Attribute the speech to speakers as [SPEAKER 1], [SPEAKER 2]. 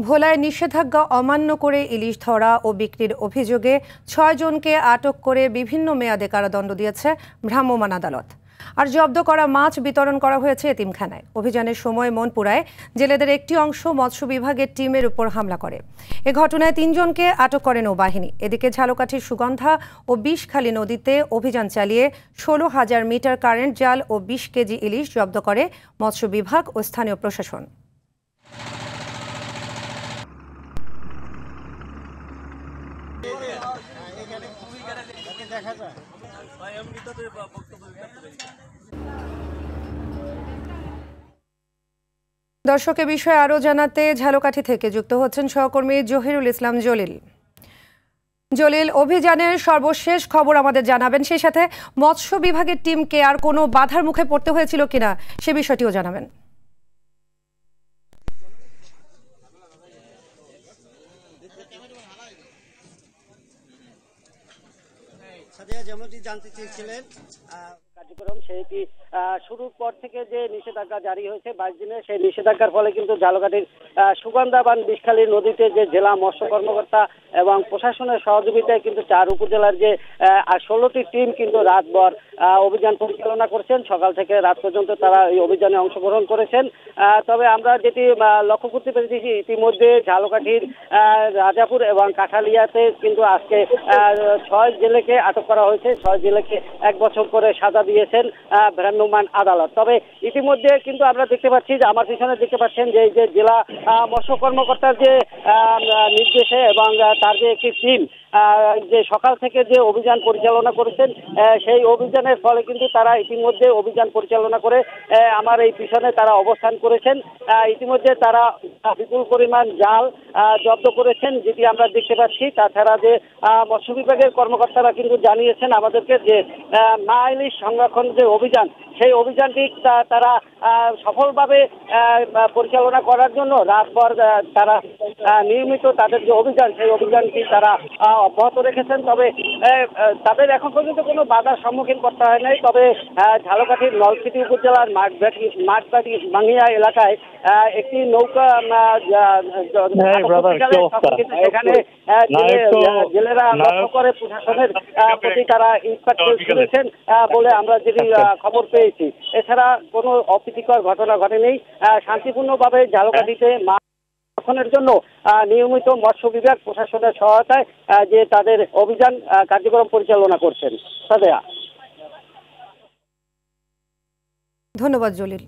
[SPEAKER 1] ভোলায় নিষেধাজ্ঞা অমান্য করে ইলিশ ধরা ও বিক্রির অভিযোগে ৬ জনকে আটক করে বিভিন্ন মেয়াদে কারাদণ্ড দিয়েছে ভ্রাম্যমাণ আদালত। আর জব্দ করা মাছ বিতরণ করা হয়েছে এতিমখানায়। অভিযানের সময় মনপুরায় জেলেদের একটি অংশ মৎস্য বিভাগের টিমের উপর হামলা করে। এ ঘটনায় ৩ জনকে আটক করে নৌবাহিনী। এদিকে ঝালকাঠির সুগন্ধা ও বিষখালী নদীতে অভিযান চালিয়ে ১৬,০০০ মিটার কারেন্ট জাল ও ২০ কেজি ইলিশ জব্দ করে মৎস্য বিভাগ ও স্থানীয় প্রশাসন। দর্শক, এ বিষয়ে আরও জানাতে ঝালকাঠি থেকে যুক্ত হচ্ছেন সহকর্মী জহিরুল ইসলাম জলিল। অভিযানের সর্বশেষ খবর আমাদের জানাবেন, সেই সাথে মৎস্য বিভাগের টিমকে আর কোনো বাধার মুখে পড়তে হয়েছিল কিনা সে বিষয়টিও জানাবেন।
[SPEAKER 2] যেমনটি জানতে চেয়েছিলেন কার্যক্রম সেইটি শুরুর পর থেকে যে নিষেধাজ্ঞা জারি হয়েছে ২২ দিনের, সেই নিষেধাজ্ঞার ফলে কিন্তু ঝালকাঠির সুগন্ধাবান বিষখালী নদীতে যে জেলা মৎস্য কর্মকর্তা এবং প্রশাসনের সহযোগিতায় কিন্তু ৪ উপজেলার যে ১৬টি টিম কিন্তু রাতভর অভিযান পরিচালনা করছেন। সকাল থেকে রাত পর্যন্ত তারা এই অভিযানে অংশগ্রহণ করেছেন। তবে আমরা যেটি লক্ষ্য করতে পেরেছি, ইতিমধ্যে ঝালকাঠির রাজাপুর এবং কাঠালিয়াতে কিন্তু আজকে ৬ জেলেকে আটক করা হয়েছে। ৬ জেলেকে ১ বছর করে সাজা দিয়েছেন ভ্রাম্যমাণ আদালত। তবে ইতিমধ্যে কিন্তু আমরা দেখতে পাচ্ছি যে আমার পিছনে দেখতে পাচ্ছেন যে এই যে জেলা মৎস্য কর্মকর্তার যে নির্দেশে এবং তার যে একটি টিম যে সকাল থেকে যে অভিযান পরিচালনা করেছেন, সেই অভিযানের ফলে কিন্তু তারা ইতিমধ্যে অভিযান পরিচালনা করে আমার এই পিছনে তারা অবস্থান করেছেন। ইতিমধ্যে তারা বিপুল পরিমাণ জাল জব্দ করেছেন, যেটি আমরা দেখতে পাচ্ছি। তাছাড়া যে মৎস্য বিভাগের কর্মকর্তারা কিন্তু জানিয়েছেন আমাদেরকে যে মা ইলিশ সংরক্ষণ যে অভিযান, সেই অভিযানটি তারা সফলভাবে পরিচালনা করার জন্য রাতভর তারা নিয়মিত তাদের যে অভিযান, সেই অভিযানটি তারা অব্যাহত রেখেছেন। তবে তাদের এখন পর্যন্ত কোনো বাধার সম্মুখীন করতে হয় নাই। তবে ঝালকাঠির নলছিটি উপজেলার মাঠবাড়ি ভাঙ্গিয়া এলাকায় একটি নৌকা সেখানে জেলেরা লক্ষ্য করে প্রশাসনের প্রতি তারা ইস্পাত করেছেন বলে আমরা যেটি খবর পেয়েছি। এছাড়া কোনো অপ্রীতিকর ঘটনা ঘটেনি। শান্তিপূর্ণভাবে ঝালকাঠিতে মাছ সংরক্ষণের জন্য নিয়মিত মৎস্য বিভাগ প্রশাসনের সহায়তায় যে তাদের অভিযান কার্যক্রম পরিচালনা করছেন। সাদেয়া,
[SPEAKER 1] ধন্যবাদ জলিল।